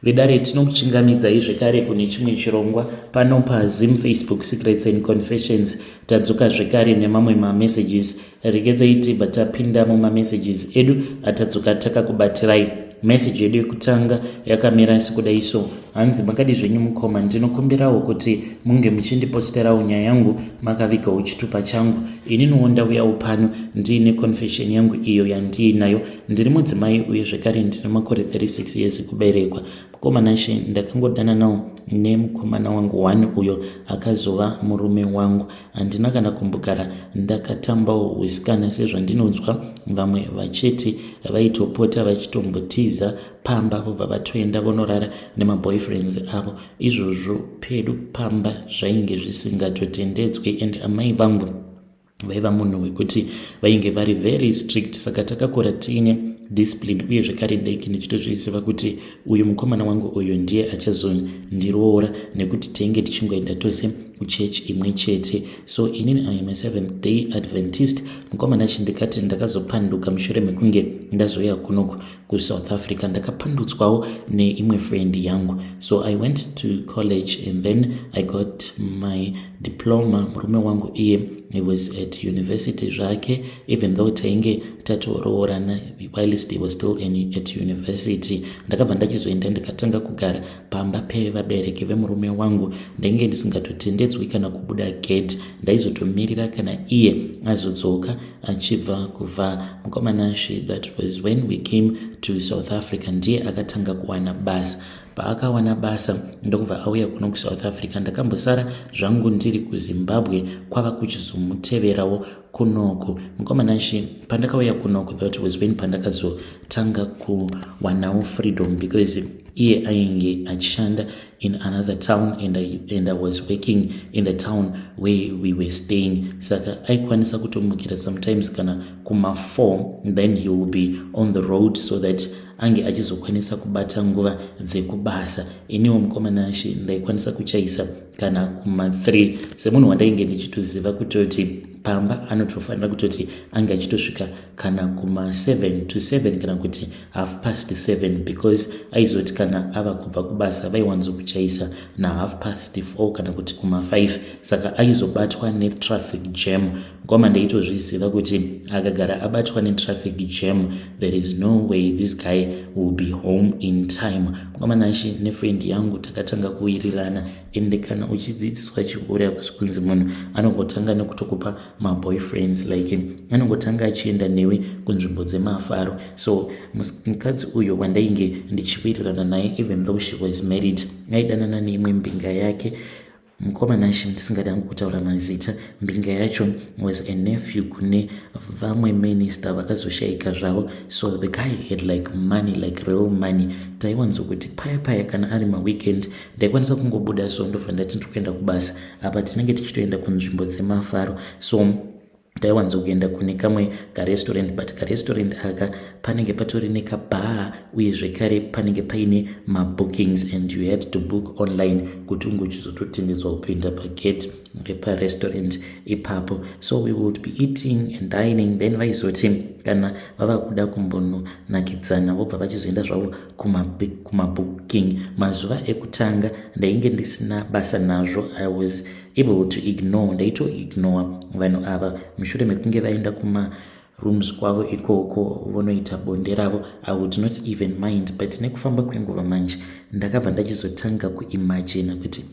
Vedare tinokuchingamidzai zvekare kune chimwe chirongwa pano paZim Facebook Secrets and Confessions. Tadzoka zvekare nemamwe mamessages. Regedzai tibva tapinda mumamessages edu atadzoka takakubatirai. Message yedu yekutanga yakamira sekudai so: hanzi makadi zvenyu mukoma, ndinokumbirawo kuti munge muchindiposterawo nyaya yangu makavigawo chitupa changu. Ininiwo ndauyawo pano ndiine confession yangu iyo yandiinayo. Ndiri mudzimai uye zvekare ndine makore 36 years ekuberekwa. Mukomana she ndakangodana nawo nemukomana wangu 1 uyo akazova murume wangu. Handina kana kumbogara ndakatambawo usikana sezvandinonzwa vamwe vacheti vaitopota vachitombotiza pamba vobva vatoenda vonorara nemaboyfriends avo. Izvozvo pedu pamba zvainge zvisingatotendedzwe, and amai vangu vaiva munhu wekuti vainge vari very strict. Saka takakura tiine discipline uye zvekare deki ndichitozviziva kuti uyu mukomana wangu uyu ndiye achazondiroora, nekuti tainge tichingoenda tose kuchechi imwe chete. So inini I am a Seventh Day Adventist. Mukomana chindikati ndakazopanduka mushure mekunge ndazoya kunoku kuSouth Africa, ndakapandutswawo neimwe friend yangu. So I went to college and then I got my diploma. Murume wangu iye he was at university zvake, even though tainge tatoroorana whilst he was still at university. Ndakabva ndachizoenda ndikatanga kugara pamba pevabereki vemurume wangu. Ndainge ndisingatotendedzwi kana kubuda gate. Ndaizotomirira kana iye azodzoka achibva kuva mukomana she. That was when we came to South Africa. Ndiye akatanga kuwana basa. Paakawana basa ndokubva auya kuno kuSouth Africa. Ndakambosara zvangu ndiri kuZimbabwe kwava kuchizomuteverawo kunoko. Mukomana she pandakauya kunoko, that was when pandakazotanga kuwanawo freedom, because iye ainge achishanda in another town and I was working in the town where we were staying. Saka aikwanisa kutomukira sometimes kana kuma4, then he will be on the road so that ange achizokwanisa kubata nguva dzekubasa. Iniwo mukomana she ndaikwanisa kuchaisa kana kuma3, semunhu wandainge ndichitoziva kutoti pamba anotofanira kutoti ange achitosvika kana kuma7 to 7 kana kuti 7:30, because aizoti kana ava kubva kubasa vaiwanzokuchaisa na 4:30 kana kuti kuma5. Saka aizobatwa netraffic jam. Ngoma ndaitozviziva kuti akagara abatwa netraffic jam, there is no way this guy will be home in time. Ngoma nashi nefriend yangu takatanga kuwirirana, ende kana uchidzidziswa chikora kunzi munhu anongotanga nekutokupa maboyfriends, like anongotanga achienda newe kunzvimbo dzemafaro. So mukadzi uyo wandainge ndichiwirirana naye, even though she was married, aidanana neimwe mbinga yake. Mukomana she ndisingadangi kutaura mazita. Mbinga yacho was a nephew kune vamwe minister vakazoshaika zvavo. So the guy had like money, like real money. Taiwanzokuti paya kana ari maweekend ndaikwanisa kungobuda so ndobva ndati ndikuenda kubasa. Apa tinenge tichitoenda kunzvimbo dzemafaro. So taiwanzokuenda kune kamwe karestaurant, but karestaurant aka panenge patori nekabar uye zvekare panenge paine mabookings, and you had to book online kuti unge uchizototendedzwa kupinda pagate reparestaurant ipapo. So we would be eating and dining, then vaizoti kana vava kuda kumbononakidzana vobva vachizoenda zvavo kumabooking. Mazuva ekutanga ndainge ndisina basa nazvo. I was able to ignore, ndaitoignore vanhu ava. Mushure mekunge vaenda kuma rooms kwavo ikoko vonoita bonde ravo, I would not even mind. But nekufamba kwenguva manje ndakabva ndachizotanga kuimagine kuti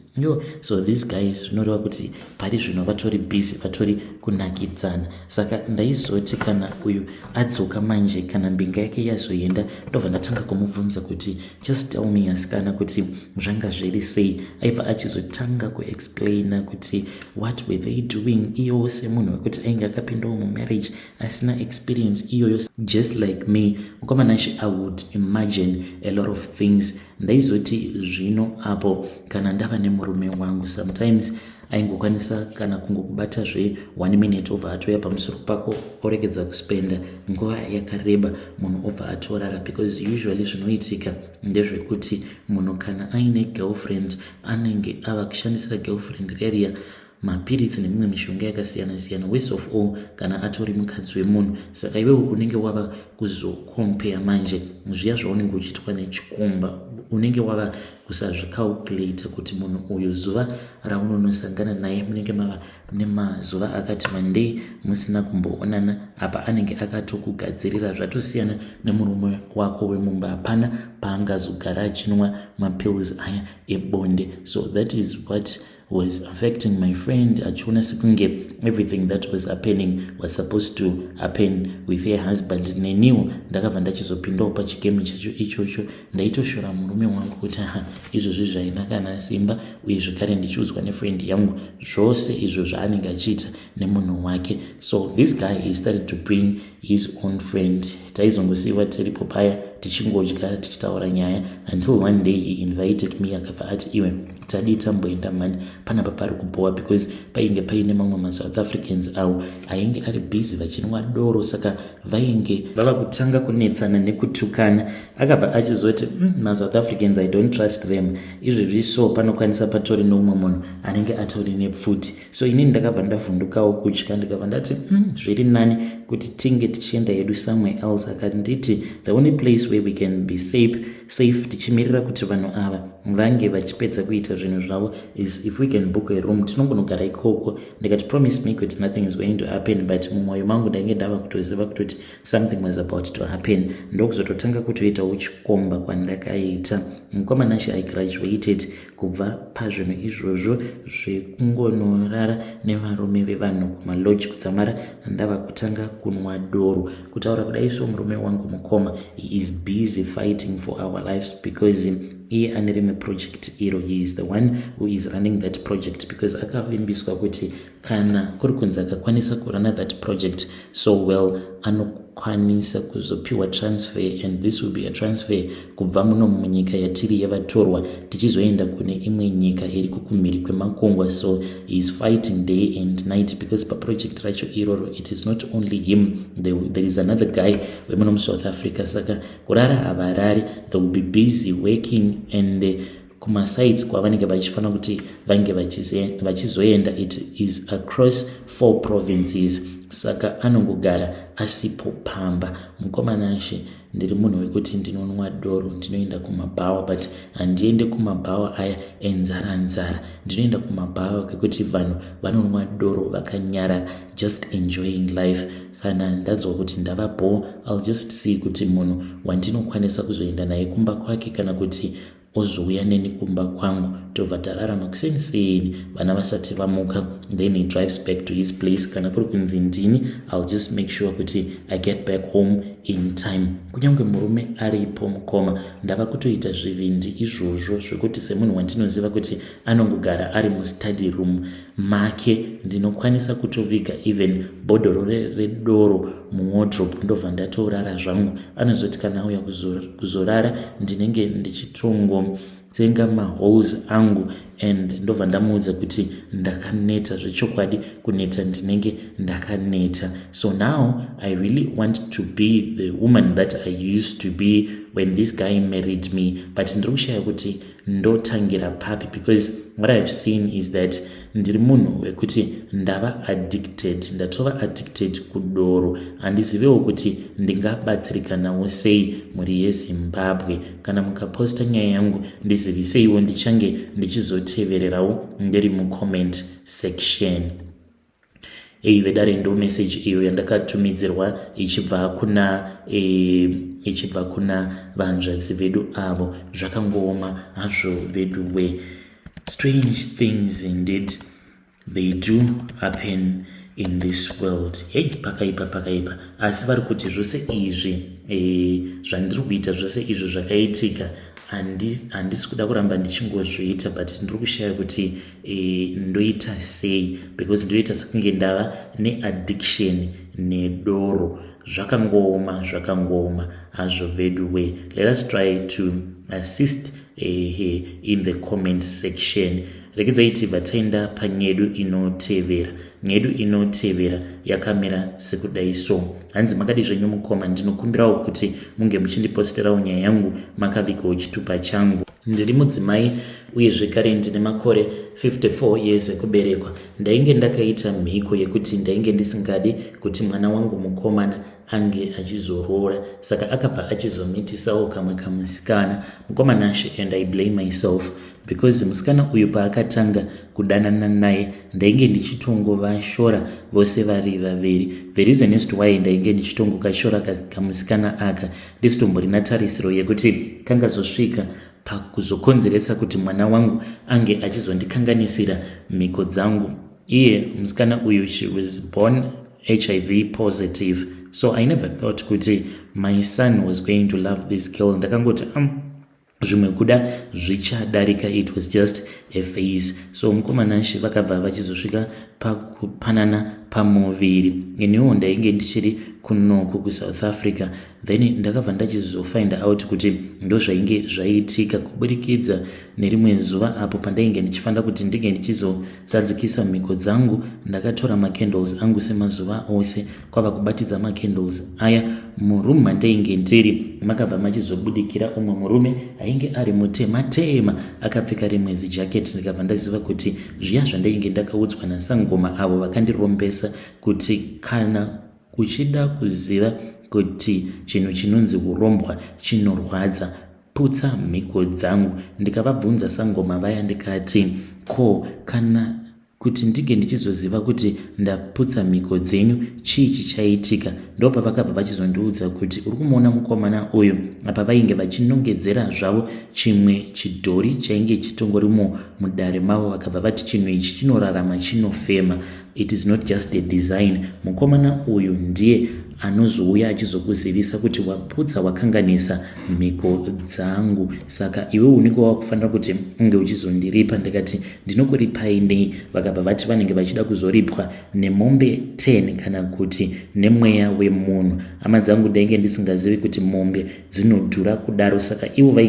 so these guys zvinoreva kuti pari zvino vatori busy, vatori kunakidzana. Saka ndaizoti kana uyu adzoka manje, kana mbinga yake yazoenda, ndobva ndatanga kumubvunza kuti just tell me asikana kuti zvanga zviri sei. Aibva achizotanga kuexplaina kuti what were they doing. Iyowo semunhu wekuti ainge akapindawo mumarriage asina experience iyoyo, just like me. Mukomana she I would imagine a lot of things. Ndaizoti zvino apo kana ndava nemurume wangu, sometimes aingokwanisa kana kungokubata 1 minute obva atoya pamusoro pako oregedza kuspenda nguva yakareba, munhu obva atorara. Because usually zvinoitika ndezvekuti munhu kana aine girlfriend anenge ava kushandisira girlfriend area mapiritsi nemimwe mishonga yakasiyana siyana, worst of all kana atori mukadzi wemunhu. Saka iwewe unenge wava kuzokompea manje zviya zvaunenge uchitwa nechikomba unenge wava kusazvicalculate kuti munhu uyu zuva raunonosangana naye munenge mava nemazuva akati mandei musina kumboonana, apa anenge akatokugadzirira zvatosiyana nemurume wako wemumba. Hapana paangazogara achinwa mapills aya ebonde. So that is what was affecting my friend, achiona sekunge everything that was happening was supposed to happen with her husband. Neniwo ndakabva ndachizopindawo pachigemu chacho ichocho, ndaitoshora murume wangu kuti izvozvi zvainakana simba, uye zvekare ndichiudzwa nefriend yangu zvose izvo zvaanenge achiita nemunhu wake. So this guy, he started to bring his own friend. Taizongosiiwa tiripo paya tichingodya tichitaura nyaya until one day he invited me, akabva ati iwe tadi tamboenda mani panapa pari kuboa, because painge paine mamwe maSouth Africans avo ainge ari busy vachinwa doro, saka vainge vava kutanga kunetsana nekutukana. Akabva achizoti maSouth Africans, I don't trust them. Izvozvi so panokwanisa patori noumwe munhu anenge atauri nepfuti. So inini ndakabva ndavhundukawo kutya, ndikabva ndati zviri nani kuti tinge tichienda hedu somewhere else. Akanditi the only place where we can be safe tichimirira kuti vanhu ava vange vachipedza kuita zvinhu zvavo is if we can book a room. Tinongonogara ikoko. Ndikati promise me kuti nothing is going to happen, but mumwoyo mangu ndainge ndava kutoziva kutoti something was about to happen. Ndokuzototanga kutoitawo chikomba kwandakaita. Mukomana she I graduated kubva pazvinhu izvozvo zvekungonorara nevarume vevanhu kumalodge kudzamara ndava kutanga kunwa doro. Kutaura kudai so murume wangu mukoma, he is busy fighting for our lives because iye ane rimwe project iro. He is the one who is running that project because akavimbiswa kuti kana kuri kunzi akakwanisa kurana that project so well anokwanisa kuzopiwa transfer, and this will be a transfer kubva muno munyika yatiri yevatorwa tichizoenda kune imwe nyika iri kukumhiri kwemakongwa. So he is fighting day and night because pa project racho iroro it is not only him, there is another guy wemuno muSouth Africa. Saka kurara havarari, they will be busy working, and kumasites kwavanenge vachifana kuti vange vachizoenda it is across 4 provinces. Saka anongogara asipo pamba. Mukomana she ndiri munhu wekuti ndinonwa doro, ndinoenda kumabhawa, but handiende kumabhawa aya enzara. Ndinoenda kumabhawa kekuti vanhu vanonwa doro vakanyara, just enjoying life. Kana ndanzwa kuti ndava bore, I'll just see kuti munhu wandinokwanisa kuzoenda naye kumba kwake kana kuti ozouya neni kumba kwangu, tobva tararama kuseniseni vana vasati vamuka, then he drives back to his place. Kana kuri kunzi ndini, I'll just make sure kuti I get back home in time. Kunyange murume aripo mukoma, ndava kutoita zvivindi izvozvo zvekuti semunhu wandinoziva kuti anongogara ari mustudy room make, ndinokwanisa kutoviga even bodhoro redoro muwardrobe ndobva ndatorara zvangu. Anozoti kana auya kuzorara ndinenge ndichitongo tsenga maholes angu, and ndobva ndamuudza kuti ndakaneta zvechokwadi, kuneta ndinenge ndakaneta. So now I really want to be the woman that I used to be when this guy married me, but ndiri kushaya kuti ndotangira papi, because what I've seen is that ndiri munhu wekuti ndatova addicted kudoro. Handizivewo kuti ndingabatsirikanawo sei muri yeZimbabwe. Kana mukaposta nyaya yangu ndizivise ndichange ndichizotevererawo ndiri mucomment section. Vedare ndo message iyo yandakatumidzirwa ichibva kuna vanzvadzi vedu avo. Zvakangooma hazvo vedu we. Strange things indeed they do happen in this world. Hey, pakaipa. Asi vari kuti zvose izvi zvandiri kuita, zvose izvo zvakaitika, handisi kuda kuramba ndichingozviita, but ndiri kushaya kuti ndoita sei, because ndoita sekunge ndava neaddiction nedoro. Zvakangooma hazvo vedu we. Let us try to assist in the comment section. Rekedzaiti vataenda panyedu inotevera. Nyedu inotevera yakamira sekudai so. Hanzi makadi zvenyu mukoma, ndinokumbirawo kuti munge muchindiposterawo nyaya yangu makavikawo chitupa changu. Ndiri mudzimai uye zvekare ndine makore 54 years ekuberekwa. Ndainge ndakaita mhiko yekuti ndainge ndisingadi kuti mwana wangu mukomana ange achizorora. Saka akabva achizomitisawo kamwe kamusikana. Mukomana Ashe, and I blame myself because musikana uyu paakatanga kudanana naye ndainge ndichitongova shora vose vari vaviri. The reason as to why ndainge ndichitongokashora kamusikana aka ndisitomborina tarisiro yekuti kangazosvika pakuzokonzeresa kuti mwana wangu ange achizondikanganisira mhiko dzangu. Iye musikana uyu, she was born HIV positive, so I never thought kuti my son was going to love this girl. Ndakangoti zvimwe kuda zvichadarika, it was just a phase. So mukomana Ashe vakabva vachizosvika pakupanana pamuviri. Iniwo ndainge ndichiri kunoku kuSouth Africa, then ndakabva ndachizofind out kuti ndo zvainge zvaiitika kuburikidza nerimwe zuva apo pandainge ndichifanira kuti ndinge ndichizosadzikisa mhiko dzangu. Ndakatora macandles angu semazuva ose, kwava kubatidza macandles aya. Murumu mandainge ndiri makabva machizobudikira umwe murume ainge ari mutema akapfeka rimwe zijaketi. Ndikabva ndaziva kuti zviya zvandainge ndakaudzwa naSangoma avo vakandirombesa kuti kana uchida kuziva kuti chinhu chinonzi kurombwa chinorwadza, putsa mhiko dzangu. Ndikavabvunza Sangoma vaya ndikati, ko kana kuti ndige ndichizoziva kuti ndaputsa mhiko dzenyu chii chichaitika? Ndo pavakabva vachizondiudza kuti uri kumuona mukomana uyu, apa vainge vachinongedzera zvavo chimwe chidhori chainge chitongorimo mudare mavo. Vakabva vati chinhu ichi chinorarama, chinofema, it is not just a design. Mukomana uyu ndiye anozouya achizokuzivisa kuti waputsa, wakanganisa mhiko dzangu, saka iwe uniko wakufanira kuti unge uchizondiripa. Ndikati ndinokuripai nei? Vakabva vati vanenge vachida kuzoripwa nemombe 10 kana kuti nemweya wemunhu. Hama dzangu ndainge ndisingazivi kuti mombe dzinodhura kudaro, saka ivo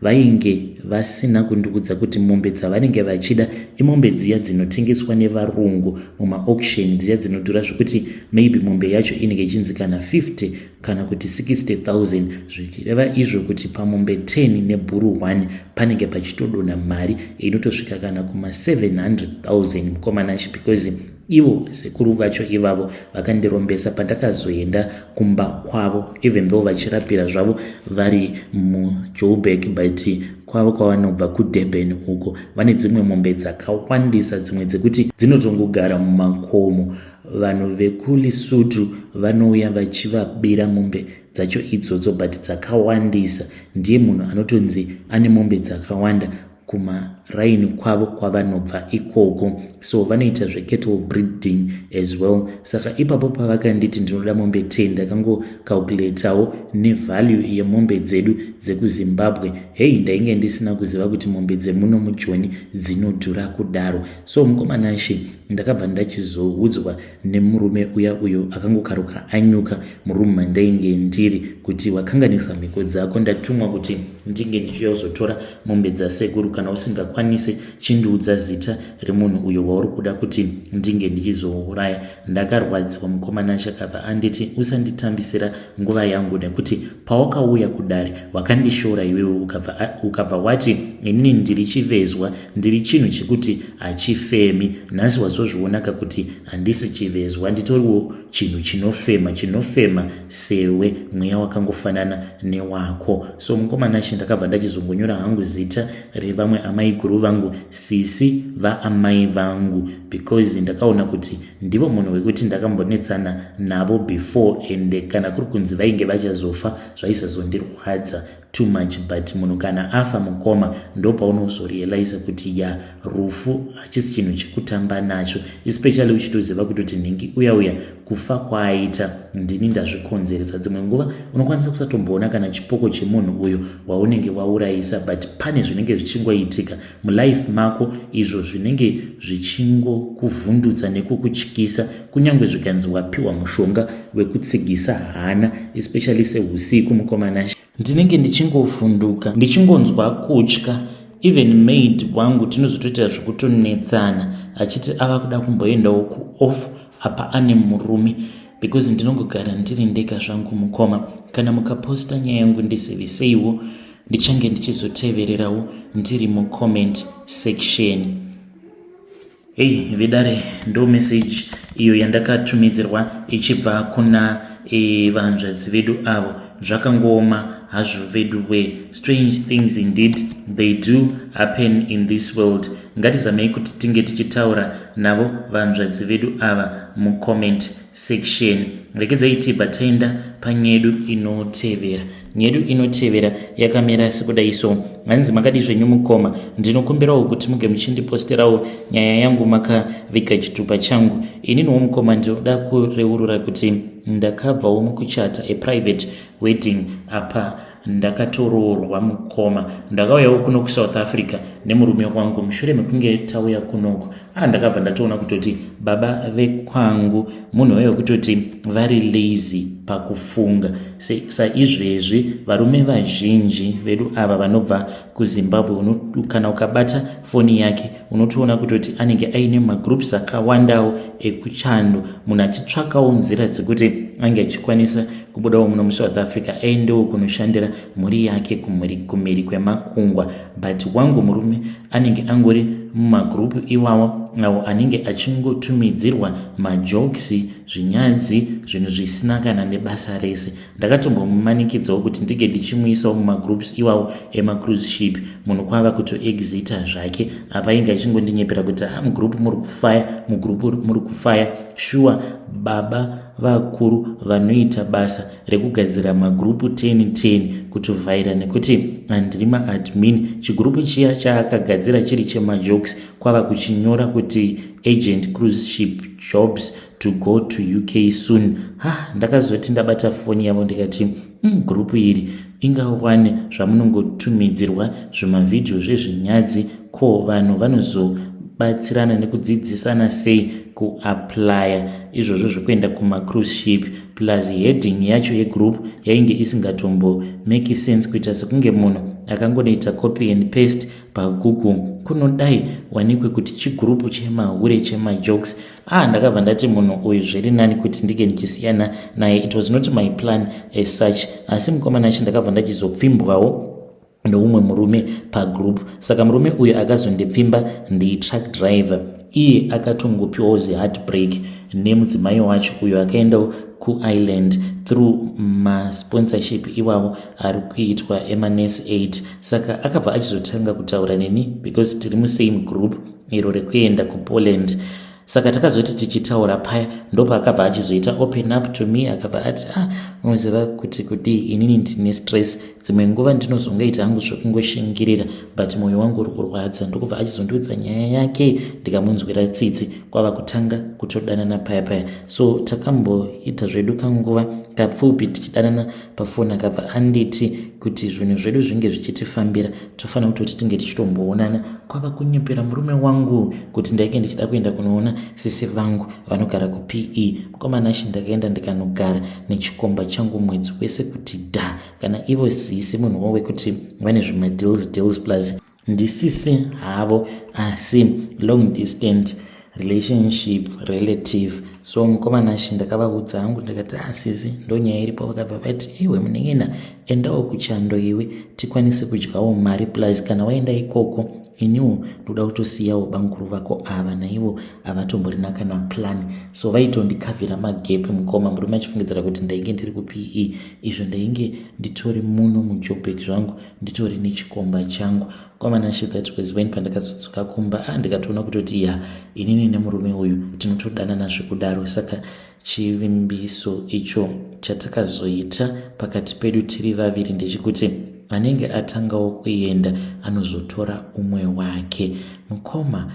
vainge vasina kundiudza kuti mombe dzavanenge vachida imombe dziya dzinotengeswa nevarungu muma-auction, dziya dzinodhura zvokuti maybe mombe yacho inenge ichinzikana 50 kana kuti 60,000, zvichireva izvo kuti pamombe 10 nebhuru 1 panenge pachitodonha mari inotosvika kana kuma 700,000 mukomana Ashe, because ivo sekuru vacho ivavo vakandirombesa pandakazoenda kumba kwavo, even though vachirapira zvavo vari muJoburg, but kwavo kwavanobva kuDurban uko vane dzimwe mombe dzakawandisa, dzimwe dzekuti dzinotongogara mumakomo. Vanhu vekuLesotho vanouya vachivabira mombe dzacho idzodzo, but dzakawandisa. Ndiye munhu anotonzi ane mombe dzakawanda kumaraini kwavo kwavanobva ikoko, so vanoita cattle breeding as well. Saka ipapo pavakanditi ndinoda mombe 10, ndakangocalculatewo nevalue yemombe dzedu dzekuZimbabwe. Hei, ndainge ndisina kuziva kuti mombe dzemuno muJoni dzinodhura kudaro. So mukomana Ashe, ndakabva ndachizoudzwa nemurume uyo akangokaruka anyuka murumu mandainge ndiri kuti wakanganisa mhiko dzako. Ndatumwa kuti ndinge ndichizotora mombe dzasekuru, kana usingakwanise chindiudza zita remunhu uyo wauri kuda kuti ndinge ndichizouraya. Ndakarwadziwa. Mukomana Ashe akabva anditi usanditambisira nguva yangu, nekuti pawakauya kudare wakandishora iwewe, ukabva wati inini ndiri chivezwa, ndiri chinhu chekuti hachifemi. Nhasi wazozvionaka kuti handisi chivezwa, nditoriwo chinhu chinofema sewe, mweya wakangofanana newako. So mukomana Ashe, ndakabva ndachizongonyora hangu zita revamwe amai guru vangu, sisi vaamai vangu, because ndakaona kuti ndivo munhu wekuti ndakambonetsana navo before, and kana kuri kunzi vainge vachazofa zvaisazondirwadza too much. But munhu kana afa mukoma ndo paunozorealize kuti ya rufu hachisi chinhu chekutamba nacho, especially uchitoziva kuti nhingi uya kufa kwaaita ndini ndazvikonzeresa. Dzimwe nguva unokwanisa kusatomboona kana chipoko chemunhu uyo waunenge waurayisa, but pane zvinenge zvichingoitika mulife mako izvo zvinenge zvichingokuvhundutsa nekukutyisa, kunyange zvikanzi wapiwa mushonga wekutsigisa hana, especially seusiku. Mukomana Ashe, ndinenge ndichingofunduka, ndichingonzwa kutya. Even maid wangu tinozotoita zvekutonetsana achiti ava kuda kumboendawo kuoff apa ane murume, because ndinongogara ndiri ndega zvangu mukoma. Kana mukaposta nyaya yangu ndiseveseiwo, ndichange ndichizotevererawo ndiri mucomment section. Hey, vidare ndo message iyo yandakatumidzirwa ichibva kuna vanzvadzi vedu avo zvakangoma hazvo vedu we. Strange things indeed they do happen in this world. Ngatizamei kuti tinge tichitaura navo vanzvadzi vedu ava mucomment section. Regedzai tibva taenda panyedu inotevera. Nyedu inotevera yakamira sekudai so. Hanzi makadi zvenyu mukoma, ndinokumbirawo kuti muge muchindiposterawo nyaya yangu makavika chitupa changu. Ininiwo mukoma ndinoda kureurura kuti ndakabvawo mukuchata private wedding apa ndakatoroorwa mukoma. Ndakauyawo kuno kuSouth Africa nemurume wangu. Mushure mekunge tauya kunoko ndakabva ndatoona kutoti baba vekwangu munhu wewe kutoti vari lazy pakufunga. Saizvezvi varume vazhinji vedu ava vanobva kuZimbabwe kana ukabata foni yake unotoona kutoti anenge aine magroups akawandawo ekuchando, munhu achitsvakawo nzira dzekuti ange achikwanisa kubudawo muno muSouth Africa aendewo kunoshandira mhuri yake kumhiri kwemakungwa. But wangu murume anenge angori mumagrupu iwawo awo anenge achingotumidzirwa majokes, zvinyadzi, zvinhu zvisina kana nebasa rese. Ndakatombomumanikidzawo kuti ndige ndichimuisawo mumagroups iwawo emacruise ship, munhu kwava kutoexita zvake. Apa inge achingondinyephera kuti mugrupu muri kufaya sure baba vakuru vanoita basa rekugadzira magrupu 10 kutovhaira, nekuti handiri maadmin. Chigrupu chiya chaakagadzira chiri chemajokes kwava kuchinyora kuti agent cruise ship jobs to go to UK soon. Ndakazoti ndabata foni yavo ndikati grupu iri ingawane zvamunongotumidzirwa zvimavhidhio zvezvinyadzi, ko vanhu vanozobatsirana nekudzidzisana sei kuaplya izvozvo zvekuenda kumacruise ship. Plus heading yacho yegroup yainge isingatombo make sense, kuita sekunge munhu akangoita copy and paste paGoogle. Kunodai wanikwe kuti chigrupu chemahure chemajokes. Ndakabva ndati munhu uyu zviri nani kuti ndike ndichisiyana naye. It was not my plan as such. Asi mukomana acho ndakabva ndachizopfimbwawo noumwe murume pagroup. Saka murume uyu akazondipfimba nditruck driver. Iye akatongopiwawo heartbreak nemudzimai wacho uyo akaendawo kuIreland through masponsorship iwawo ari kuitwa emaNES 8. Saka akabva achizotanga kutaura neni because tiri musame group iro rekuenda kuPoland. Saka takazoti tichitaura paya ndopa akabva achizoita open up to me, akabva ati unoziva kuti kudii inini ndine stress, dzimwe nguva ndinozongoita hangu zvokungoshingirira but mwoyo wangu uri kurwadza. Ndokubva achizondiudza nyaya yake ndikamunzwira tsitsi, kwava kutanga kutodanana paya. So takamboita zvedu kanguva kapfupi tichidanana pafoni. Akabva anditi kuti zvinhu zvedu zvinge zvichitifambira tofanira kutoti tinge tichitomboonana. Kwava kunyepera murume wangu kuti ndaike ndichida kuenda kunoona sisi vangu vanogara kuPE. Mukomana ashi ndakaenda ndikanogara nechikomba changu mwedzi wese kuti kana ivo sisi munhu wawe kuti vane zvimadeals plus ndisisi havo asi long distance relationship relative. So mukomana ashi ndakavaudza hangu ndikati sisi ndonyaya iripo. Vakabva vati iwe munengena endawo kuchando iwe tikwanise kudyawo mari plus kana waenda ikoko iniwo ndoda kutosiyawo banguru vako ava naivo avatomborina kana plan. So vaitondikavhira magepe mukoma, murume achifungidzira kuti ndainge ndiri kuPE. Izvo ndainge nditori muno mujobek zvangu nditori nechikomba changu. Kwamanashi that was when pandakazodzoka kumba ndikatoona kutoti inini nemurume uyu tinotodanana zvekudaro. Saka chivimbiso icho chatakazoita pakati pedu tiri vaviri ndechikuti anenge atangawo kuenda anozotora umwe wake. Mukoma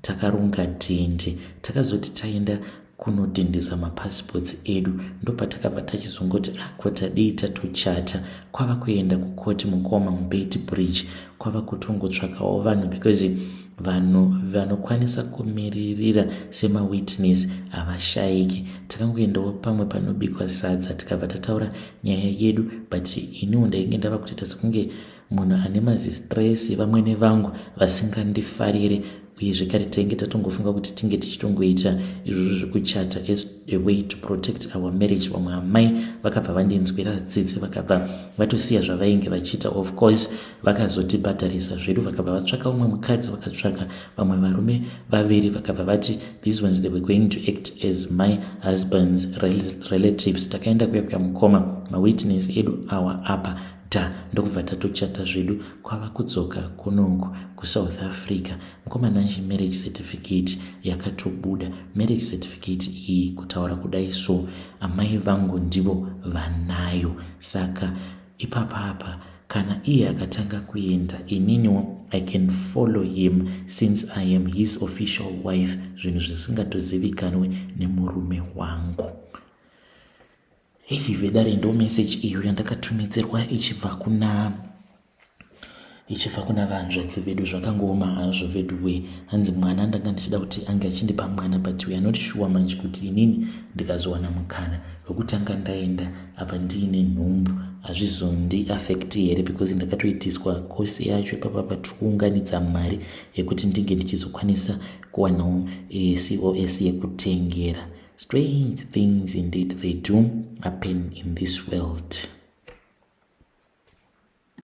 takarunga dende, takazoti taenda kunodhendesa mapassports edu ndopatakabva tachizongoti kwatadii tatochata. Kwava kuenda kukoti mukoma muBeit Bridge, kwava kutongotsvakawo vanhu because vanhu vanokwanisa kumiririra semawitness havashayiki. Takangoendawo pamwe panobikwa sadza tikabva tataura nyaya yedu, but iniwo ndainge ndava kutoita sekunge munhu ane mazistress vamwene vangu vasingandifarire uye zvekare tainge tatongofunga kuti tinge tichitongoita izvozvo zvekuchata as a way to protect our marriage. Vamwe amai vakabva vandinzwira tsitsi vakabva vatosiya zvavainge vachiita. Of course vakazotibhadharisa zvedu, vakabva vatsvaka umwe mukadzi, vakatsvaka vamwe varume vaviri, vakabva vati these ones they were going to act as my husband's relatives. Takaenda kuya mukoma, mawitness edu awa apa ndokubva tatochata zvedu. Kwava kudzoka kunongo kuSouth Africa, mukomana nje marriage certificate yakatobuda. Marriage certificate iyi kutaura kudai so amai vangu ndivo vanayo. Saka ipapapa kana iye akatanga kuenda, ininiwo I can follow him since I am his official wife, zvinhu zvisingatozivikanwe nemurume wangu. Vedare ndo message iyo yandakatumidzirwa ichibva kuna vanzvadzi vedu. Zvakangooma hazvo veduwe. Hanzi mwana ndanga ndichida kuti ange achindipa mwana, but we are not sure manje kuti inini ndikazowana mukana wekutanga ndaenda apa ndiine nhumbu hazvizondi affect here, because ndakatoitiswa kosi yacho ipapa tikuunganidza mari yekuti ndinge ndichizokwanisa kuwanawo COS yekutengera. Strange things indeed they do happen in this world.